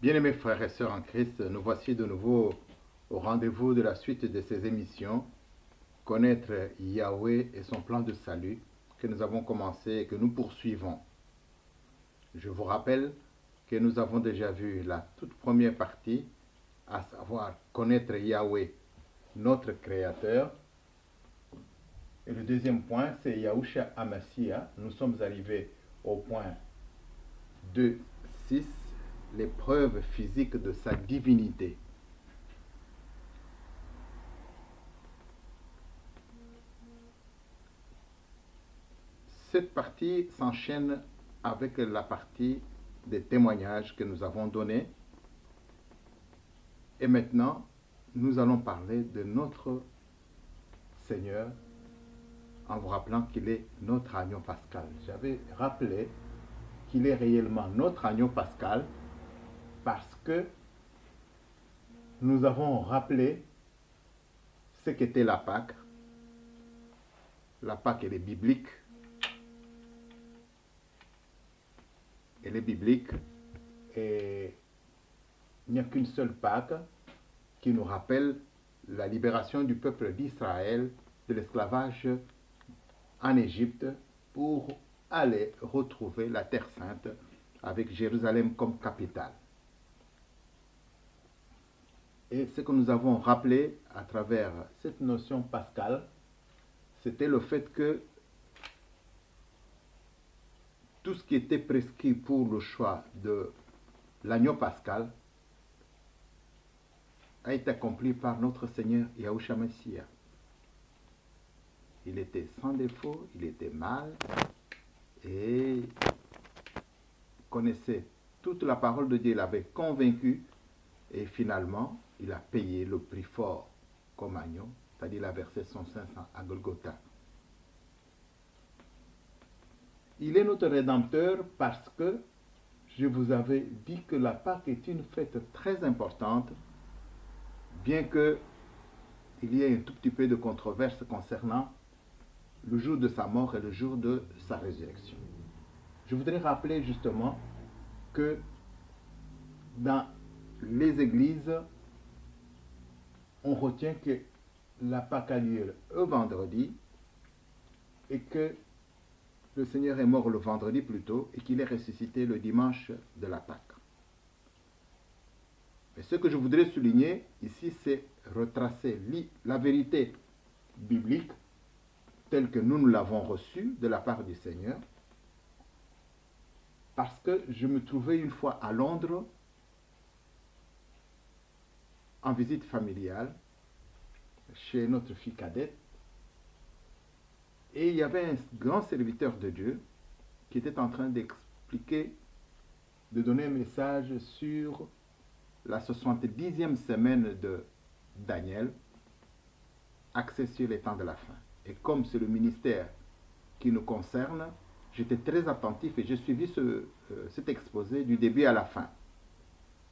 Bien-aimés frères et sœurs en Christ, nous voici de nouveau au rendez-vous de la suite de ces émissions, connaître Yahweh et son plan de salut, que nous avons commencé et que nous poursuivons. Je vous rappelle que nous avons déjà vu la toute première partie, à savoir connaître Yahweh, notre Créateur. Et le deuxième point, c'est Yahushua HaMashiach. Nous sommes arrivés au point 2.6, les preuves physiques de sa divinité. Cette partie s'enchaîne avec la partie des témoignages que nous avons donnés. Et maintenant, nous allons parler de notre Seigneur en vous rappelant qu'il est notre agneau pascal. J'avais rappelé qu'il est réellement notre agneau pascal parce que nous avons rappelé ce qu'était la Pâque. La Pâque, elle est biblique. Elle est biblique et il n'y a qu'une seule Pâque qui nous rappelle la libération du peuple d'Israël de l'esclavage en Égypte pour aller retrouver la Terre Sainte avec Jérusalem comme capitale. Et ce que nous avons rappelé à travers cette notion pascale, c'était le fait que tout ce qui était prescrit pour le choix de l'agneau pascal a été accompli par notre Seigneur Yahushua Messia. Il était sans défaut, il était mâle et connaissait toute la parole de Dieu, il avait convaincu et finalement il a payé le prix fort comme agneau, c'est-à-dire il a versé son sang à Golgotha. Il est notre Rédempteur parce que je vous avais dit que la Pâque est une fête très importante, bien que il y ait un tout petit peu de controverse concernant le jour de sa mort et le jour de sa résurrection. Je voudrais rappeler justement que dans les églises, on retient que la Pâque a lieu le vendredi et que le Seigneur est mort le vendredi plutôt et qu'il est ressuscité le dimanche de la Pâque. Et ce que je voudrais souligner ici, c'est retracer la vérité biblique telle que nous l'avons reçue de la part du Seigneur, parce que je me trouvais une fois à Londres en visite familiale chez notre fille cadette. Et il y avait un grand serviteur de Dieu qui était en train d'expliquer, de donner un message sur la 70e semaine de Daniel, axée sur les temps de la fin. Et comme c'est le ministère qui nous concerne, j'étais très attentif et j'ai suivi cet exposé du début à la fin.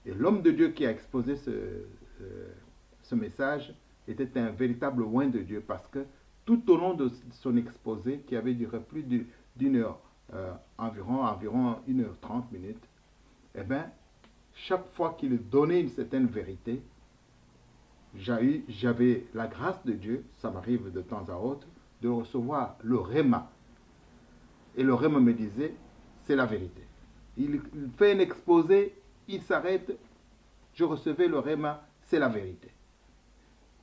Et l'homme de Dieu qui a exposé ce message était un véritable oint de Dieu parce que tout au long de son exposé, qui avait duré plus d'une heure, environ 1h30 minutes, eh bien, chaque fois qu'il donnait une certaine vérité, j'avais la grâce de Dieu, ça m'arrive de temps à autre, de recevoir le réma. Et le réma me disait, c'est la vérité. Il fait un exposé, il s'arrête, je recevais le réma, c'est la vérité.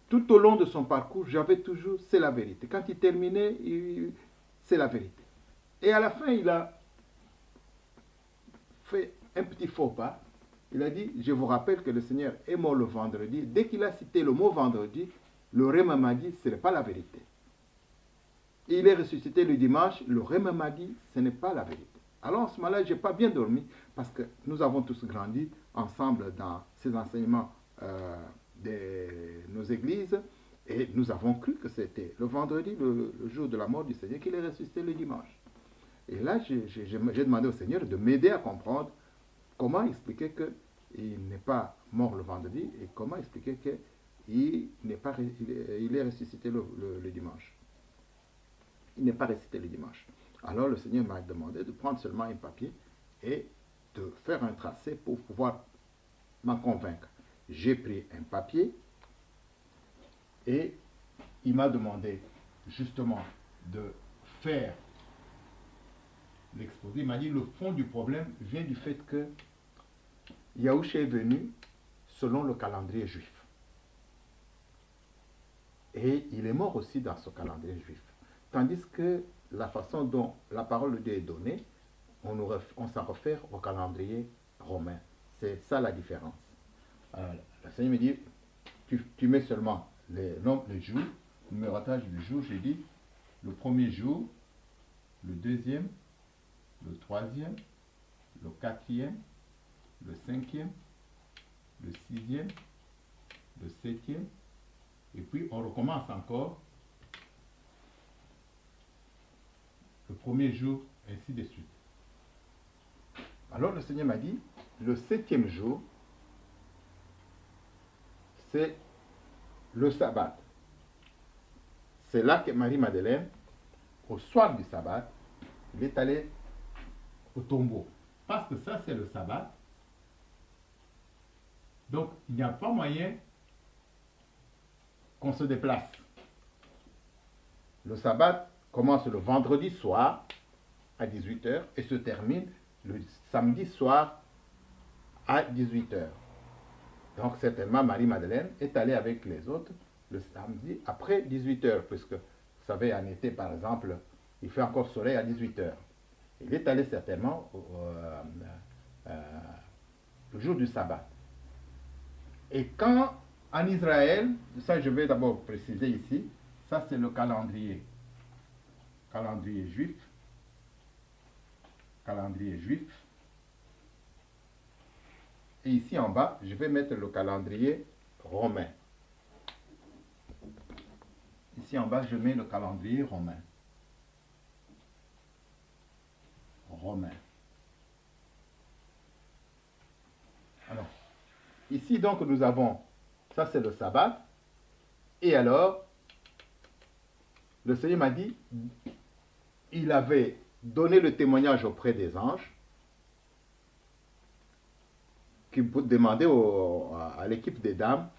Tout au long de son parcours, j'avais toujours, c'est la vérité. Quand il terminait, c'est la vérité. Et à la fin, il a fait un petit faux pas. Il a dit, je vous rappelle que le Seigneur est mort le vendredi. Dès qu'il a cité le mot vendredi, le réma m'a dit, ce n'est pas la vérité. Et il est ressuscité le dimanche, le réma m'a dit, ce n'est pas la vérité. Alors en ce moment-là, je n'ai pas bien dormi parce que nous avons tous grandi ensemble dans ces enseignements de nos églises et nous avons cru que c'était le vendredi, le jour de la mort du Seigneur, qu'il est ressuscité le dimanche. Et là, j'ai demandé au Seigneur de m'aider à comprendre comment expliquer qu'il n'est pas mort le vendredi et comment expliquer qu'il il est ressuscité le dimanche. Il n'est pas ressuscité le dimanche. Alors le Seigneur m'a demandé de prendre seulement un papier et de faire un tracé pour pouvoir m'en convaincre. J'ai pris un papier et il m'a demandé justement de faire l'exposé. Il m'a dit le fond du problème vient du fait que Yahushua est venu selon le calendrier juif. Et il est mort aussi dans ce calendrier juif. Tandis que la façon dont la parole de Dieu est donnée, on s'en réfère au calendrier romain. C'est ça la différence. Le Seigneur me dit, tu mets seulement les jours, le numérotage du jour. J'ai dit le premier jour, le deuxième, le troisième, le quatrième, le cinquième, le sixième, le septième, et puis on recommence encore le premier jour, ainsi de suite. Alors le Seigneur m'a dit, le septième jour, c'est le sabbat. C'est là que Marie-Madeleine, au soir du sabbat, il est allé au tombeau. Parce que ça, c'est le sabbat. Donc, il n'y a pas moyen qu'on se déplace. Le sabbat commence le vendredi soir à 18h et se termine le samedi soir à 18h. Donc, certainement, Marie-Madeleine est allée avec les autres le samedi après 18h, puisque, vous savez, en été, par exemple, il fait encore soleil à 18h. Il est allé certainement le jour du sabbat. Et quand, en Israël, ça je vais d'abord préciser ici, ça c'est le calendrier juif, et ici en bas, je vais mettre le calendrier romain. Ici en bas, je mets le calendrier romain. Alors, ici donc nous avons, ça c'est le sabbat, et alors, le Seigneur m'a dit, il avait donné le témoignage auprès des anges, qui demandaient à l'équipe des dames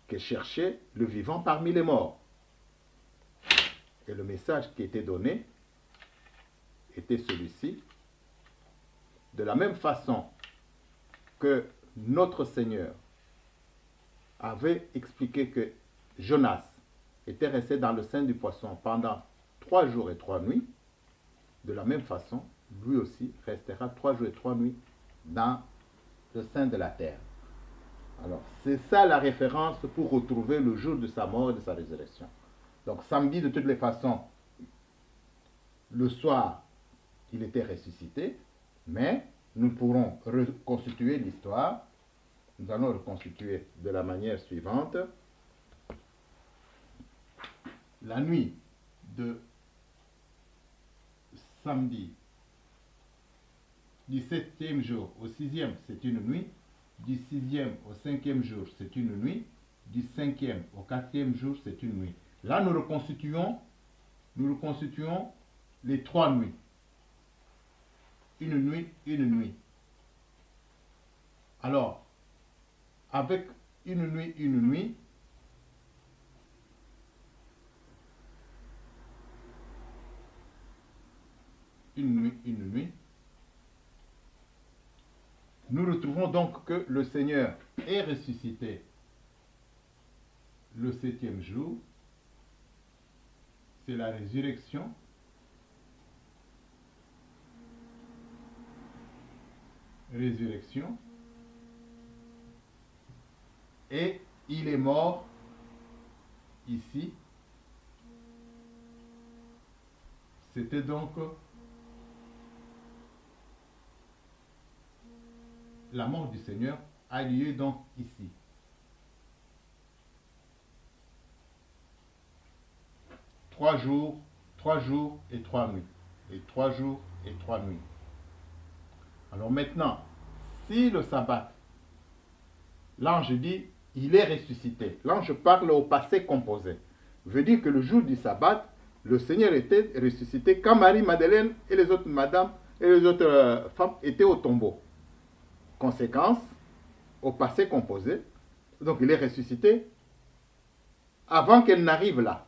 qui cherchait le vivant parmi les morts. Et le message qui était donné était celui-ci. De la même façon que notre Seigneur avait expliqué que Jonas était resté dans le sein du poisson pendant 3 jours et 3 nuits, de la même façon, lui aussi restera 3 jours et 3 nuits dans le sein de la terre. Alors, c'est ça la référence pour retrouver le jour de sa mort et de sa résurrection. Donc, samedi, de toutes les façons, le soir, il était ressuscité, mais nous pourrons reconstituer l'histoire. Nous allons reconstituer de la manière suivante. La nuit de samedi, du 7e jour au 6e, c'est une nuit. Du 6e au 5e jour, c'est une nuit. Du 5e au 4e jour, c'est une nuit. Là, nous reconstituons les 3 nuits. Une nuit, une nuit. Alors, avec une nuit, une nuit, nous retrouvons donc que le Seigneur est ressuscité le 7e jour. C'est la résurrection. Et il est mort ici. C'était donc la mort du Seigneur a lieu donc ici. Trois jours, jours et 3 nuits. Et 3 jours et 3 nuits. Alors maintenant, si le sabbat, l'ange dit, il est ressuscité. L'ange parle au passé composé. Veut dire que le jour du sabbat, le Seigneur était ressuscité quand Marie-Madeleine et les autres madames et les autres femmes étaient au tombeau. Conséquence, au passé composé, donc il est ressuscité avant qu'elle n'arrive là.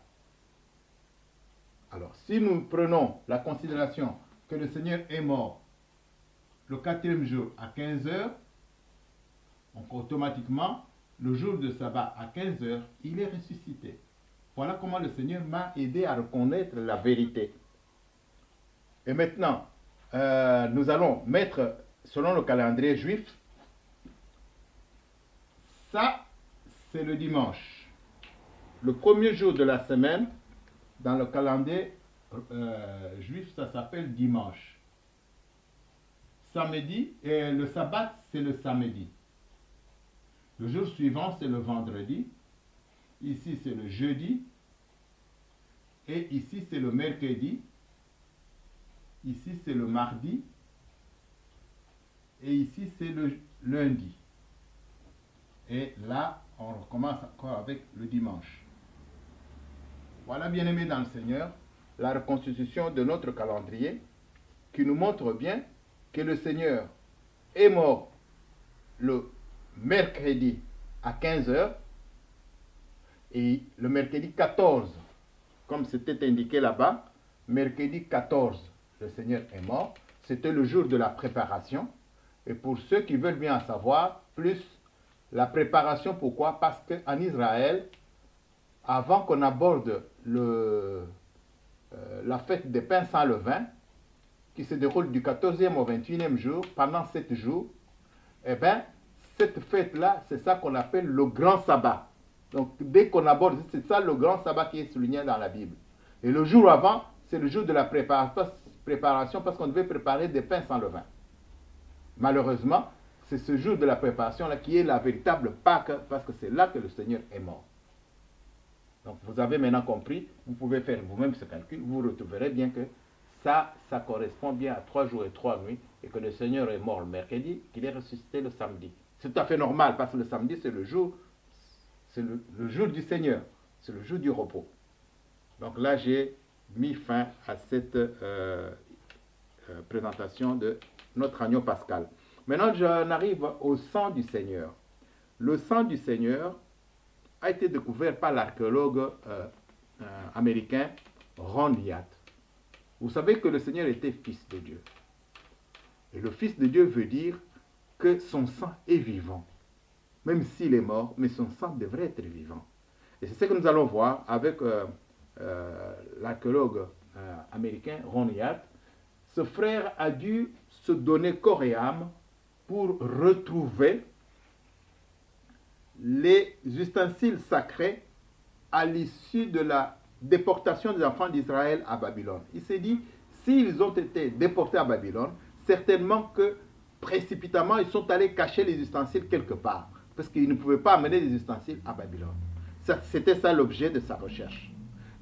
Alors, si nous prenons la considération que le Seigneur est mort le 4e jour à 15 heures, donc automatiquement, le jour de sabbat à 15 heures, il est ressuscité. Voilà comment le Seigneur m'a aidé à reconnaître la vérité. Et maintenant, nous allons mettre, selon le calendrier juif, ça, c'est le dimanche. Le premier jour de la semaine, dans le calendrier juif, ça s'appelle dimanche. Samedi, et le sabbat, c'est le samedi. Le jour suivant, c'est le vendredi. Ici, c'est le jeudi. Et ici, c'est le mercredi. Ici, c'est le mardi. Et ici, c'est le lundi. Et là, on recommence encore avec le dimanche. Voilà, bien-aimés dans le Seigneur, la reconstitution de notre calendrier qui nous montre bien que le Seigneur est mort le mercredi à 15 heures et le mercredi 14, comme c'était indiqué là-bas, mercredi 14, le Seigneur est mort. C'était le jour de la préparation. Et pour ceux qui veulent bien en savoir plus, la préparation, pourquoi? Parce qu'en Israël, avant qu'on aborde la fête des pains sans levain, qui se déroule du 14e au 21e jour, pendant 7 jours, eh bien, cette fête-là, c'est ça qu'on appelle le grand sabbat. Donc, dès qu'on aborde, c'est ça le grand sabbat qui est souligné dans la Bible. Et le jour avant, c'est le jour de la préparation parce qu'on devait préparer des pains sans levain. Malheureusement, c'est ce jour de la préparation-là qui est la véritable Pâque parce que c'est là que le Seigneur est mort. Donc, vous avez maintenant compris, vous pouvez faire vous-même ce calcul, vous retrouverez bien que ça correspond bien à 3 jours et 3 nuits et que le Seigneur est mort le mercredi, qu'il est ressuscité le samedi. C'est tout à fait normal parce que le samedi, c'est le jour du Seigneur, c'est le jour du repos. Donc là, j'ai mis fin à cette présentation de notre agneau pascal. Maintenant, j'en arrive au sang du Seigneur. Le sang du Seigneur a été découvert par l'archéologue américain Ron Hyatt. Vous savez que le Seigneur était fils de Dieu. Et le fils de Dieu veut dire que son sang est vivant. Même s'il est mort, mais son sang devrait être vivant. Et c'est ce que nous allons voir avec l'archéologue américain Ron Hyatt. Ce frère a dû se donner corps et âme pour retrouver les ustensiles sacrés à l'issue de la déportation des enfants d'Israël à Babylone. Il s'est dit, s'ils ont été déportés à Babylone, certainement que précipitamment, ils sont allés cacher les ustensiles quelque part, parce qu'ils ne pouvaient pas amener les ustensiles à Babylone. C'était ça l'objet de sa recherche.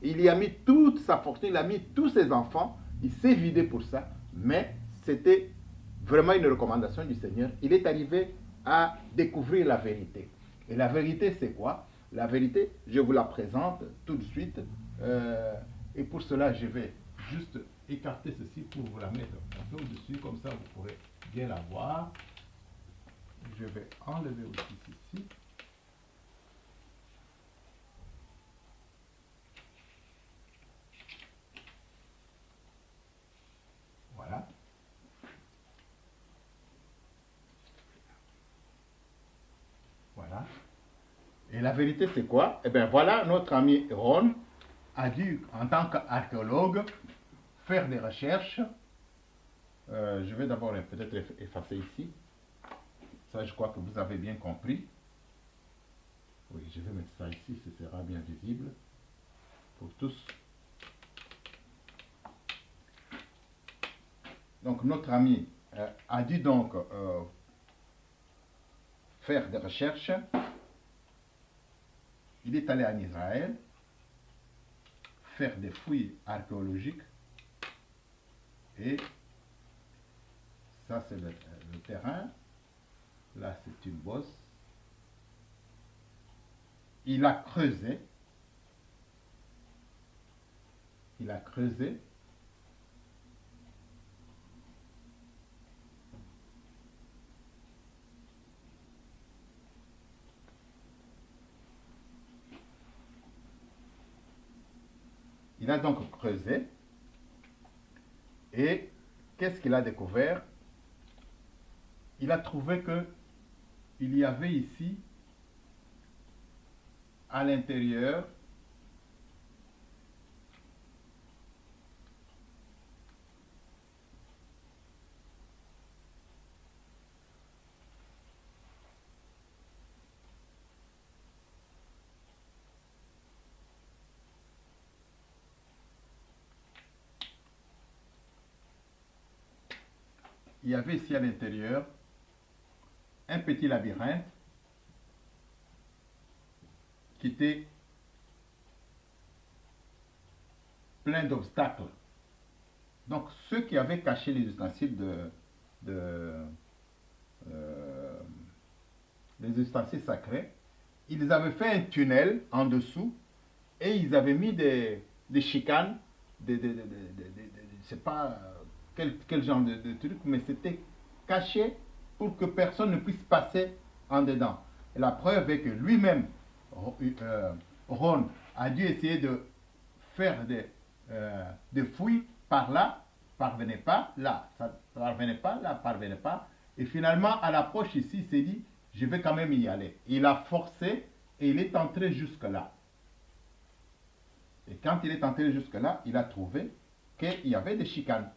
Il y a mis toute sa fortune, il a mis tous ses enfants, il s'est vidé pour ça, mais c'était vraiment une recommandation du Seigneur. Il est arrivé à découvrir la vérité. Et la vérité, c'est quoi? La vérité, je vous la présente tout de suite. Et pour cela, je vais juste écarter ceci pour vous la mettre un peu au-dessus. Comme ça, vous pourrez bien la voir. Je vais enlever aussi ceci. Voilà. Voilà. Et la vérité, c'est quoi? Eh bien, voilà, notre ami Ron a dû, en tant qu'archéologue, faire des recherches. Je vais d'abord peut-être effacer ici. Ça, je crois que vous avez bien compris. Oui, je vais mettre ça ici, ce sera bien visible pour tous. Donc, notre ami a dû donc faire des recherches. Il est allé en Israël, faire des fouilles archéologiques. Et ça, c'est le terrain. Là, c'est une bosse. Il a creusé. Il a creusé. Il a donc creusé. Et qu'est-ce qu'il a découvert? Il a trouvé que il y avait ici, à l'intérieur, il y avait ici à l'intérieur un petit labyrinthe qui était plein d'obstacles. Donc ceux qui avaient caché les ustensiles les ustensiles sacrés, ils avaient fait un tunnel en dessous et ils avaient mis des chicanes, je ne sais pas quel genre de truc, mais c'était caché pour que personne ne puisse passer en dedans. Et la preuve est que lui-même, Ron, a dû essayer de faire des fouilles par là, parvenait pas, là, ça parvenait pas, là, parvenait pas. Et finalement, à l'approche ici, il s'est dit, je vais quand même y aller. Il a forcé et il est entré jusque-là. Et quand il est entré jusque-là, il a trouvé qu'il y avait des chicanes.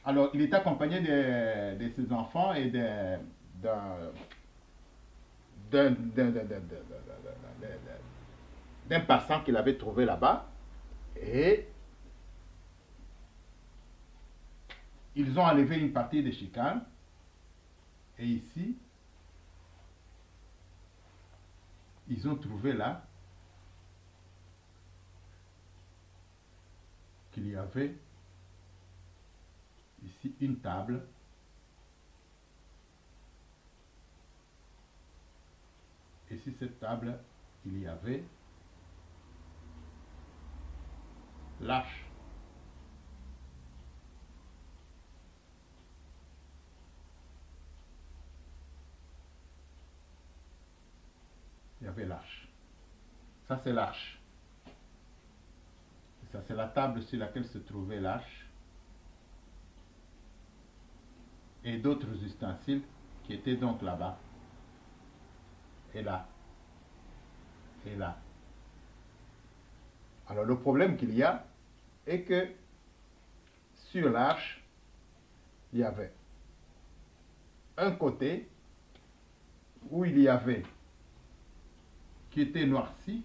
Alors, il est accompagné de ses enfants et d'un passant qu'il avait trouvé là-bas. Et ils ont enlevé une partie des chicanes. Et ici, ils ont trouvé là qu'il y avait ici une table et sur cette table il y avait l'arche. Il y avait l'arche. Ça c'est l'arche. Ça c'est la table sur laquelle se trouvait l'arche. Et d'autres ustensiles qui étaient donc là-bas. Et là. Et là. Alors le problème qu'il y a est que sur l'arche, il y avait un côté où il y avait qui était noirci,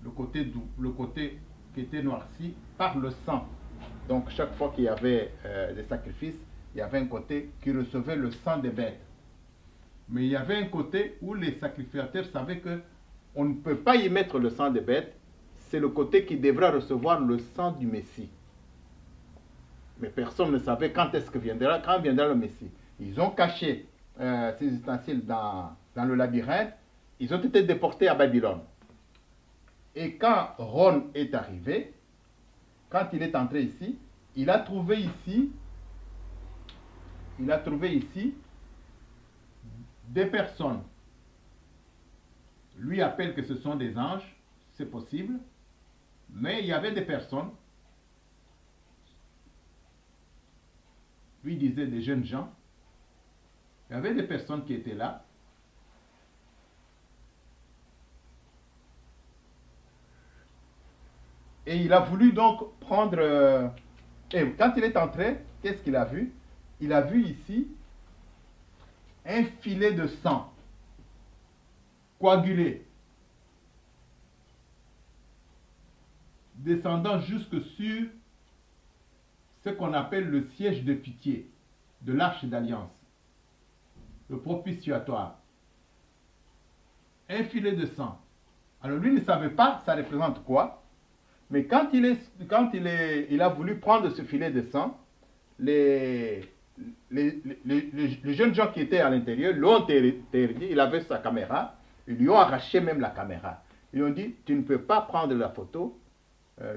le côté qui était noirci par le sang. Donc chaque fois qu'il y avait des sacrifices, il y avait un côté qui recevait le sang des bêtes. Mais il y avait un côté où les sacrificateurs savaient que on ne peut pas y mettre le sang des bêtes, c'est le côté qui devra recevoir le sang du Messie. Mais personne ne savait quand est-ce que viendra le Messie. Ils ont caché ces ustensiles dans le labyrinthe, ils ont été déportés à Babylone. Et quand Ron est arrivé, quand il est entré ici, il a trouvé ici des personnes. Lui appelle que ce sont des anges, c'est possible, mais il y avait des personnes, lui disait des jeunes gens, il y avait des personnes qui étaient là. Et il a voulu donc prendre... et quand il est entré, qu'est-ce qu'il a vu? Il a vu ici un filet de sang coagulé, descendant jusque sur ce qu'on appelle le siège de pitié de l'arche d'alliance, le propitiatoire. Un filet de sang Alors lui ne savait pas ça représente quoi, mais il a voulu prendre ce filet de sang, les, les jeunes gens qui étaient à l'intérieur l'ont interdit, il avait sa caméra, ils lui ont arraché même la caméra. Ils ont dit, tu ne peux pas prendre la photo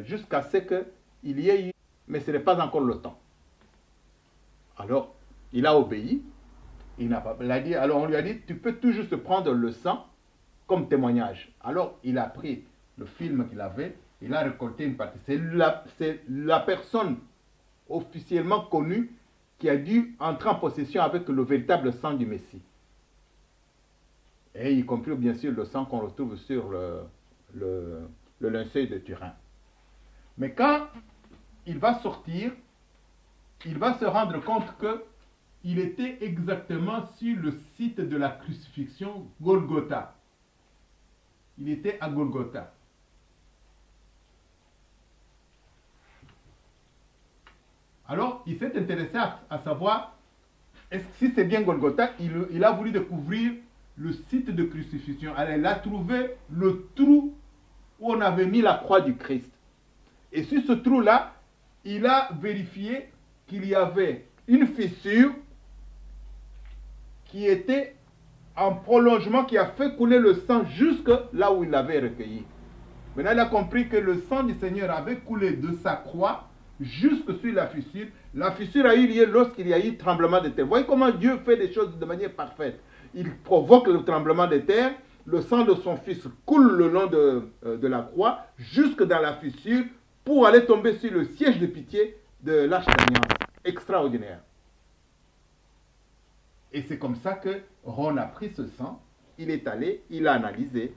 jusqu'à ce qu'il y ait eu, mais ce n'est pas encore le temps. Alors, il a obéi, alors on lui a dit, tu peux tout juste prendre le sang comme témoignage. Alors, il a pris le film qu'il avait, il a récolté une partie. C'est la personne officiellement connue qui a dû entrer en possession avec le véritable sang du Messie. Et y compris bien sûr le sang qu'on retrouve sur le linceul de Turin. Mais quand il va sortir, il va se rendre compte qu'il était exactement sur le site de la crucifixion Golgotha. Il était à Golgotha. Alors, il s'est intéressé à savoir si c'est bien Golgotha. Il a voulu découvrir le site de crucifixion. Alors, il a trouvé le trou où on avait mis la croix du Christ. Et sur ce trou-là, il a vérifié qu'il y avait une fissure qui était en prolongement, qui a fait couler le sang jusque là où il l'avait recueilli. Maintenant, il a compris que le sang du Seigneur avait coulé de sa croix jusque sur la fissure. La fissure a eu lieu lorsqu'il y a eu tremblement de terre. Vous voyez comment Dieu fait des choses de manière parfaite. Il provoque le tremblement de terre, le sang de son fils coule le long de la croix, jusque dans la fissure, pour aller tomber sur le siège de pitié de l'Arche d'Alliance. Extraordinaire. Et c'est comme ça que Ron a pris ce sang, il est allé, il l'a analysé.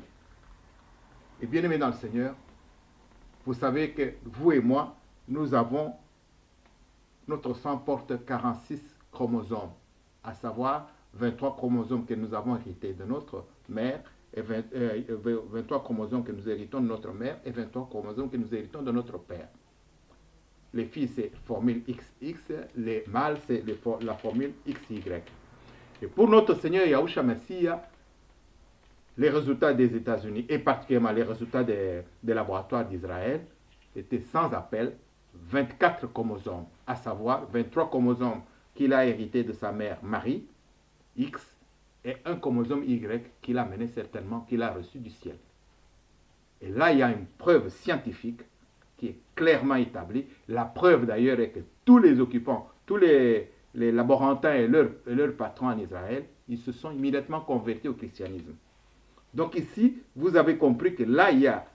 Et bien aimé dans le Seigneur, vous savez que vous et moi, notre sang porte 46 chromosomes, à savoir 23 chromosomes que nous avons hérités de notre mère, et 23 chromosomes que nous héritons de notre mère, et 23 chromosomes que nous héritons de notre père. Les filles, c'est formule XX, les mâles, c'est la formule XY. Et pour notre Seigneur Yahushua Messia, les résultats des États-Unis, et particulièrement les résultats des laboratoires d'Israël, étaient sans appel 24 chromosomes, à savoir 23 chromosomes qu'il a hérités de sa mère Marie, X, et un chromosome Y qu'il a mené certainement, qu'il a reçu du ciel. Et là, il y a une preuve scientifique qui est clairement établie. La preuve d'ailleurs est que tous les occupants, tous les laborantins et leurs patrons en Israël, ils se sont immédiatement convertis au christianisme. Donc ici, vous avez compris que là, il y a,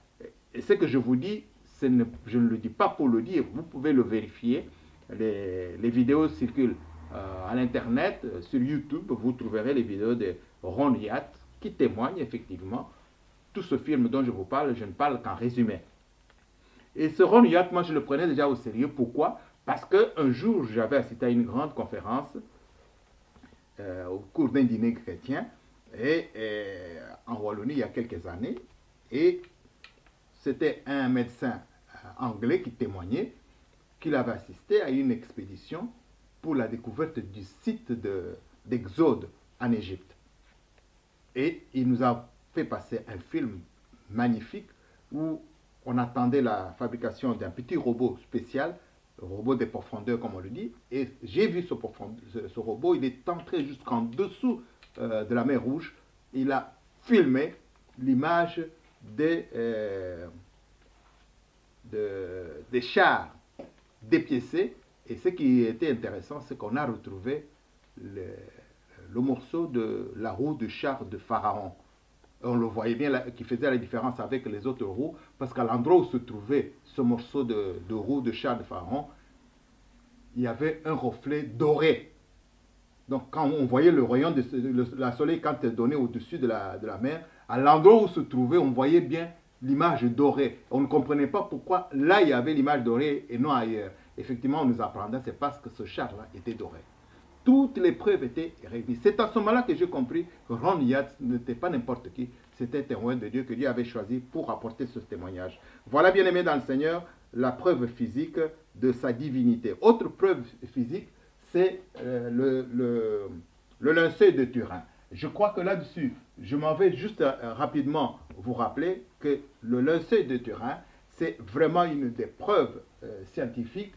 et ce que je vous dis, je ne le dis pas pour le dire, vous pouvez le vérifier. Les vidéos circulent à l'internet, sur YouTube, vous trouverez les vidéos de Ron Yatt qui témoignent effectivement. Tout ce film dont je vous parle, je ne parle qu'en résumé. Et ce Ron Yatt, moi je le prenais déjà au sérieux. Pourquoi? Parce qu'un jour, j'avais assisté à une grande conférence au cours d'un dîner chrétien en Wallonie il y a quelques années. Et c'était un médecin anglais qui témoignait qu'il avait assisté à une expédition pour la découverte du site d'Exode en Égypte. Et il nous a fait passer un film magnifique où on attendait la fabrication d'un petit robot spécial, robot de profondeur comme on le dit, et j'ai vu ce robot, il est entré jusqu'en dessous de la mer Rouge, il a filmé l'image des chars dépiécés, et ce qui était intéressant, c'est qu'on a retrouvé le morceau de la roue du char de Pharaon. On le voyait bien qui faisait la différence avec les autres roues, parce qu'à l'endroit où se trouvait ce morceau de roue de char de Pharaon, il y avait un reflet doré. Donc quand on voyait le rayon de la soleil quand elle donnait au-dessus de la mer, à l'endroit où se trouvait, on voyait bien l'image dorée. On ne comprenait pas pourquoi là il y avait l'image dorée et non ailleurs. Effectivement, on nous apprendait, c'est parce que ce char-là était doré. Toutes les preuves étaient réunies. C'est à ce moment-là que j'ai compris que Ron Yatt n'était pas n'importe qui, c'était un témoin de Dieu que Dieu avait choisi pour apporter ce témoignage. Voilà, bien aimé dans le Seigneur, la preuve physique de sa divinité. Autre preuve physique, c'est le linceul de Turin. Je crois que là-dessus, je m'en vais juste rapidement vous rappeler que le linceul de Turin, c'est vraiment une des preuves scientifiques.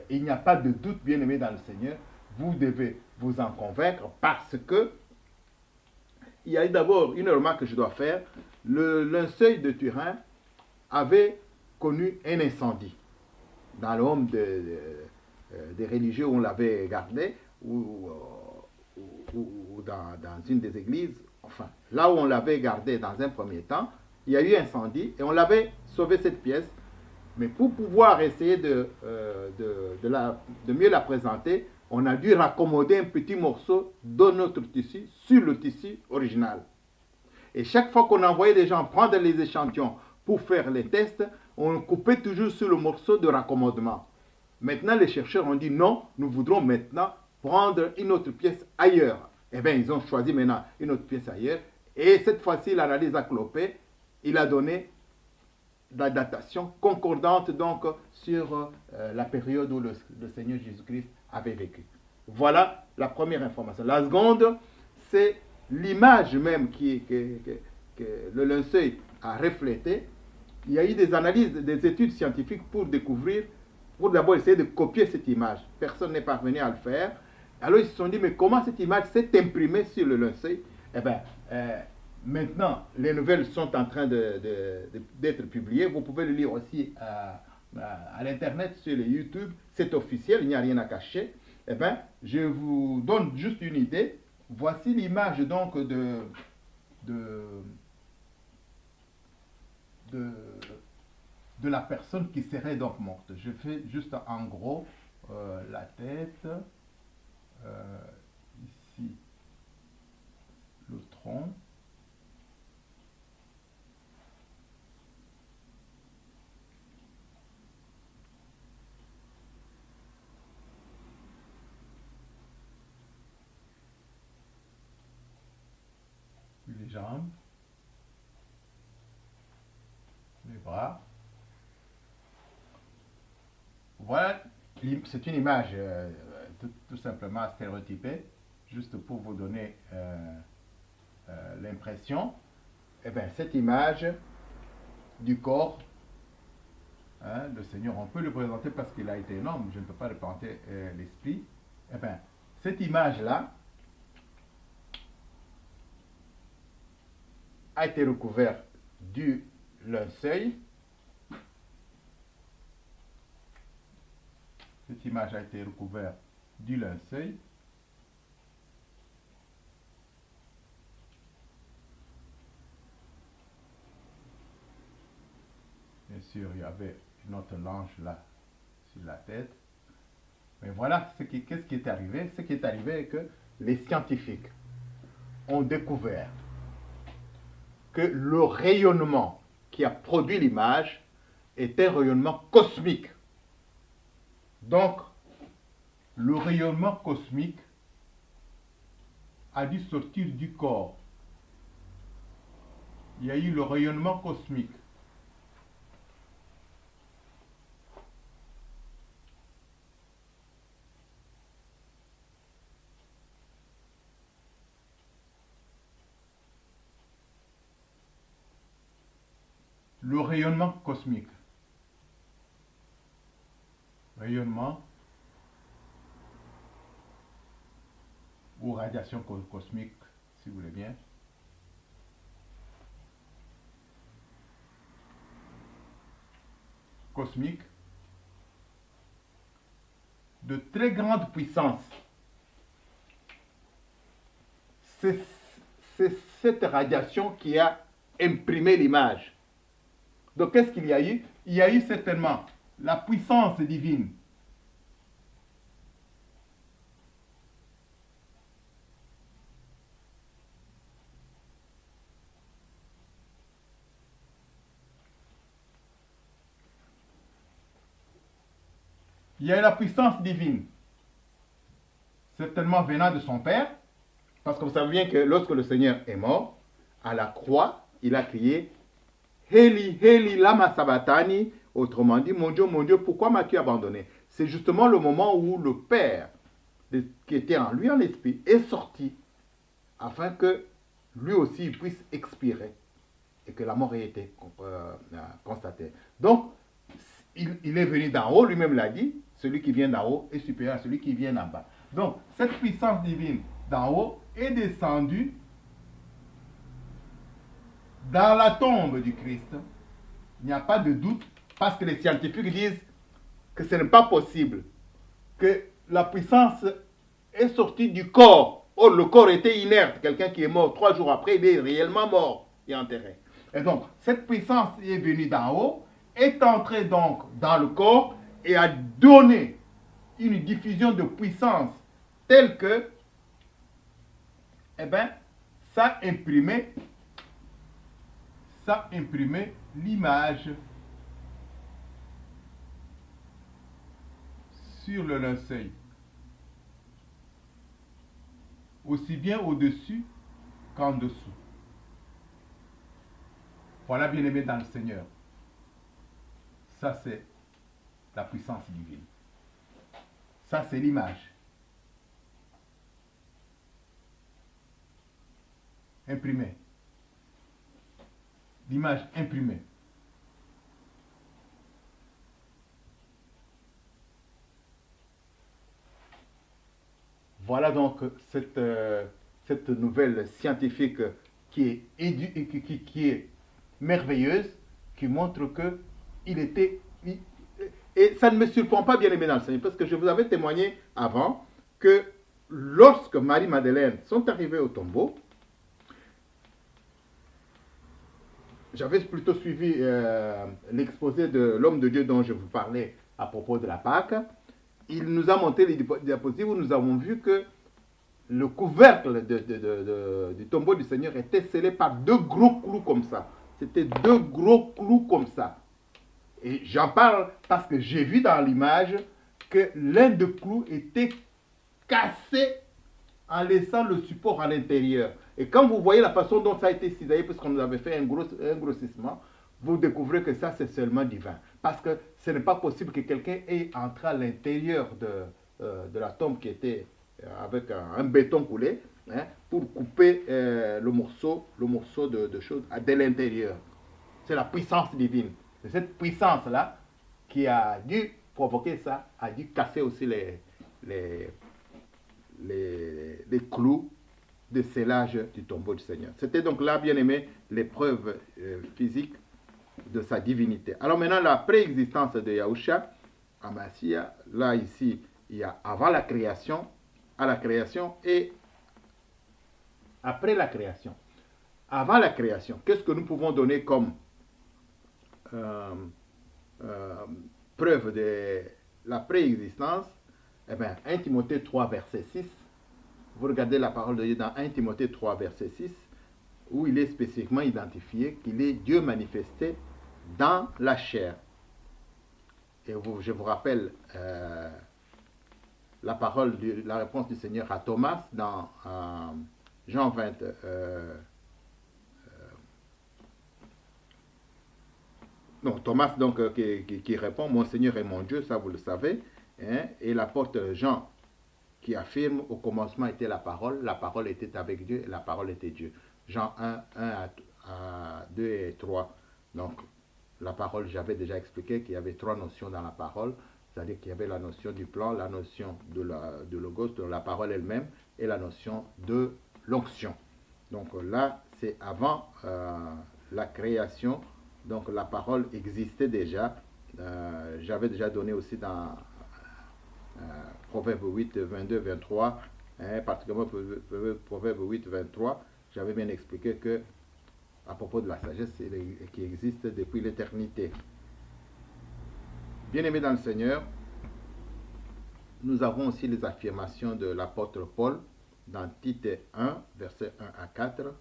Il n'y a pas de doute, bien aimé dans le Seigneur. Vous devez vous en convaincre parce que il y a d'abord une remarque que je dois faire. Le linceul de Turin avait connu un incendie dans le home des religieux où on l'avait gardé, ou dans une des églises. Enfin, là où on l'avait gardé dans un premier temps, il y a eu incendie et on l'avait sauvé cette pièce. Mais pour pouvoir essayer de mieux la présenter, on a dû raccommoder un petit morceau de notre tissu sur le tissu original. Et chaque fois qu'on envoyait des gens prendre les échantillons pour faire les tests, on coupait toujours sur le morceau de raccommodement. Maintenant, les chercheurs ont dit non, nous voudrons maintenant prendre une autre pièce ailleurs. Eh bien, ils ont choisi maintenant une autre pièce ailleurs. Et cette fois-ci, l'analyse a clopé. Il a donné la datation concordante donc sur la période où le Seigneur Jésus-Christ avait vécu. Voilà la première information. La seconde, c'est l'image même que le linceul a reflété. Il y a eu des analyses, des études scientifiques pour découvrir, pour d'abord essayer de copier cette image. Personne n'est parvenu à le faire. Alors ils se sont dit, mais comment cette image s'est imprimée sur le linceul? Eh bien, maintenant, les nouvelles sont en train d'être publiées. Vous pouvez le lire aussi à l'Internet, sur le YouTube. C'est officiel, il n'y a rien à cacher. Eh bien, je vous donne juste une idée. Voici l'image donc de la personne qui serait donc morte. Je fais juste en gros la tête, ici le tronc, puis les jambes, les bras. Voilà, c'est une image tout simplement stéréotypée, juste pour vous donner l'impression. Eh bien, cette image du corps, hein, le Seigneur, on peut le présenter parce qu'il a été énorme, je ne peux pas représenter l'esprit. Eh bien, cette image-là a été recouverte du linceul. Cette image a été recouverte du linceul. Bien sûr, il y avait une autre lange là sur la tête. Mais voilà, qu'est-ce qui est arrivé? Ce qui est arrivé est que les scientifiques ont découvert que le rayonnement qui a produit l'image est un rayonnement cosmique. Donc, le rayonnement cosmique a dû sortir du corps. Il y a eu le rayonnement cosmique. Le rayonnement cosmique. Rayonnement ou radiation cosmique, si vous voulez bien. Cosmique de très grande puissance. C'est cette radiation qui a imprimé l'image. Donc, qu'est-ce qu'il y a eu? Il y a eu certainement la puissance divine. Il y a eu la puissance divine, certainement venant de son Père, parce que vous savez bien que lorsque le Seigneur est mort, à la croix, il a crié Heli, Heli, lama sabachthani, autrement dit, mon Dieu, pourquoi m'as-tu abandonné? C'est justement le moment où le Père, qui était en lui en esprit, est sorti, afin que lui aussi puisse expirer. et que la mort ait été constatée. Donc, il est venu d'en haut, lui-même l'a dit, celui qui vient d'en haut est supérieur à celui qui vient d'en bas. Donc, cette puissance divine d'en haut est descendue dans la tombe du Christ. Il n'y a pas de doute, parce que les scientifiques disent que ce n'est pas possible, que la puissance est sortie du corps. Or, le corps était inerte. Quelqu'un qui est mort 3 jours après, il est réellement mort et enterré. Et donc, cette puissance est venue d'en haut, est entrée donc dans le corps et a donné une diffusion de puissance telle que, eh bien, ça imprimait l'image sur le linceul, aussi bien au-dessus qu'en dessous. Voilà, bien-aimé dans le Seigneur. Ça, c'est la puissance divine. Ça, c'est l'image. Imprimée. L'image imprimée. Voilà donc cette nouvelle scientifique qui est merveilleuse, qui montre que il était... Et ça ne me surprend pas, bien aimé dans le Seigneur, parce que je vous avais témoigné avant que lorsque Marie-Madeleine sont arrivés au tombeau, j'avais plutôt suivi l'exposé de l'homme de Dieu dont je vous parlais à propos de la Pâque. Il nous a montré les diapositives où nous avons vu que le couvercle du tombeau du Seigneur était scellé par 2 gros clous comme ça. C'était 2 gros clous comme ça. Et j'en parle parce que j'ai vu dans l'image que l'un des clous était cassé en laissant le support à l'intérieur. Et quand vous voyez la façon dont ça a été cisaillé, parce qu'on nous avait fait un grossissement, vous découvrez que ça c'est seulement divin. Parce que ce n'est pas possible que quelqu'un ait entré à l'intérieur de la tombe qui était avec un béton coulé, hein, pour couper le morceau de choses de l'intérieur. C'est la puissance divine. C'est cette puissance-là qui a dû provoquer ça, a dû casser aussi les clous de scellage du tombeau du Seigneur. C'était donc là, bien aimé, l'épreuve physique de sa divinité. Alors maintenant, la préexistence de Yahusha, Amasia, là ici, il y a avant la création, à la création et après la création. Avant la création, qu'est-ce que nous pouvons donner comme preuve de la préexistence? Eh bien, 1 Timothée 3, verset 6. Vous regardez la parole de Dieu dans 1 Timothée 3, verset 6, où il est spécifiquement identifié qu'il est Dieu manifesté dans la chair. Et je vous rappelle la réponse du Seigneur à Thomas dans Jean 20. Non, Thomas donc qui répond, mon Seigneur et mon Dieu, ça vous le savez. Hein, et l'apôtre Jean qui affirme, au commencement était la parole était avec Dieu et la parole était Dieu. Jean 1, 1 à 2 et 3. Donc, la parole, j'avais déjà expliqué qu'il y avait 3 notions dans la parole, c'est-à-dire qu'il y avait la notion du plan, la notion de logos, de la parole elle-même, et la notion de l'onction. Donc là, c'est avant la création, donc la parole existait déjà. J'avais déjà donné aussi dans Proverbe 8, 22, 23, hein, particulièrement Proverbe 8, 23, j'avais bien expliqué que à propos de la sagesse qui existe depuis l'éternité. Bien-aimés dans le Seigneur, nous avons aussi les affirmations de l'apôtre Paul dans Tite 1, verset 1 à 4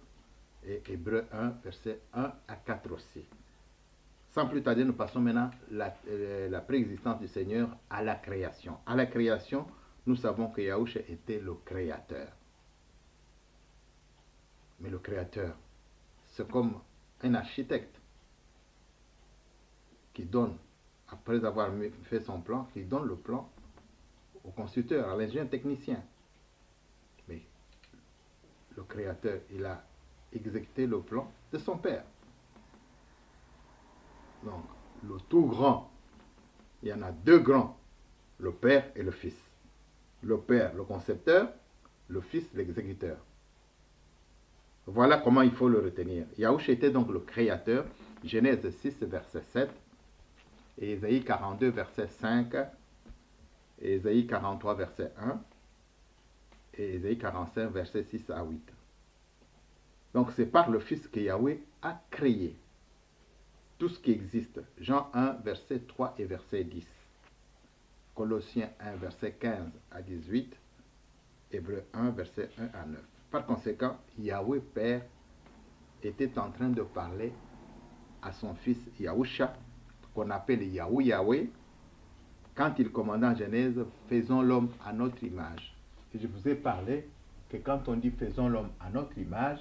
et Hébreux 1, verset 1 à 4 aussi. Sans plus tarder, nous passons maintenant la préexistence du Seigneur à la création. À la création, nous savons que Yahusha était le créateur. Mais le créateur, c'est comme un architecte qui donne, après avoir fait son plan, qui donne le plan au constructeur, à l'ingénieur technicien. Mais le créateur, il a exécuté le plan de son père. Donc, le tout grand, il y en a deux grands, le Père et le Fils. Le Père, le concepteur, le Fils, l'exécuteur. Voilà comment il faut le retenir. Yahushua était donc le créateur, Genèse 6, verset 7, et Ésaïe 42, verset 5, et Ésaïe 43, verset 1, et Ésaïe 45, verset 6 à 8. Donc c'est par le Fils que Yahweh a créé tout ce qui existe. Jean 1, verset 3 et verset 10. Colossiens 1, verset 15 à 18. Hébreux 1, verset 1 à 9. Par conséquent, Yahweh Père était en train de parler à son fils Yahusha, qu'on appelle Yahweh, quand il commanda en Genèse, faisons l'homme à notre image. Et je vous ai parlé que quand on dit faisons l'homme à notre image,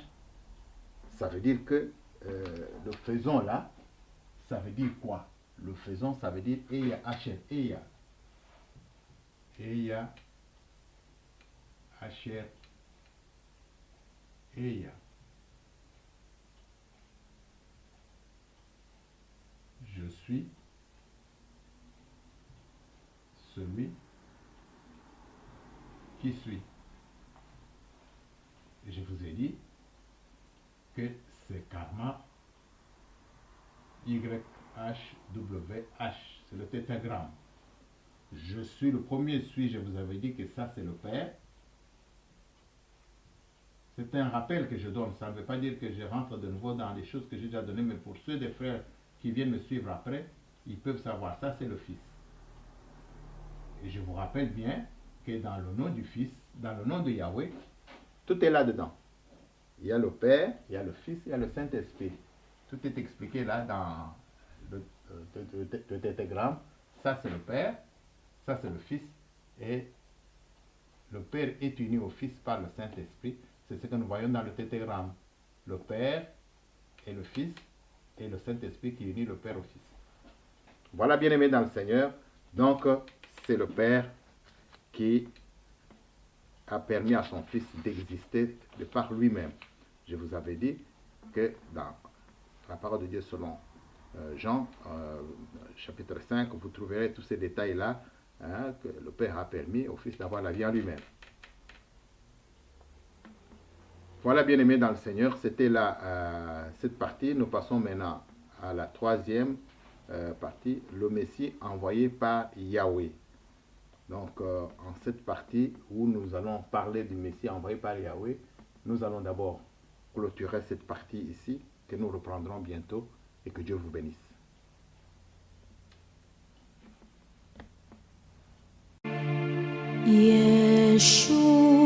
ça veut dire que le faisons là, ça veut dire quoi? Le faisons, ça veut dire Eya, Asher, Eya. Eya, Asher, Eya. Je suis celui qui suis. Et je vous ai dit que c'est karma YHWH, c'est le tétragramme. Je suis le premier suis, je vous avais dit que ça c'est le Père. C'est un rappel que je donne, ça ne veut pas dire que je rentre de nouveau dans les choses que j'ai déjà données, mais pour ceux des frères qui viennent me suivre après, ils peuvent savoir, ça c'est le Fils. Et je vous rappelle bien que dans le nom du Fils, dans le nom de Yahweh, tout est là-dedans. Il y a le Père, il y a le Fils, il y a le Saint-Esprit. Tout est expliqué là dans le tétragramme. Ça c'est le Père, ça c'est le Fils, et le Père est uni au Fils par le Saint-Esprit. C'est ce que nous voyons dans le tétragramme. Le Père et le Fils et le Saint-Esprit qui unit le Père au Fils. Voilà, bien-aimés dans le Seigneur. Donc, c'est le Père qui a permis à son Fils d'exister de par lui-même. Je vous avais dit que dans la parole de Dieu selon Jean, chapitre 5, vous trouverez tous ces détails-là, hein, que le Père a permis au Fils d'avoir la vie en lui-même. Voilà, bien-aimés dans le Seigneur, c'était cette partie. Nous passons maintenant à la troisième partie, le Messie envoyé par Yahweh. Donc, en cette partie où nous allons parler du Messie envoyé par Yahweh, nous allons d'abord clôturer cette partie ici, que nous reprendrons bientôt, et que Dieu vous bénisse. Yeshua.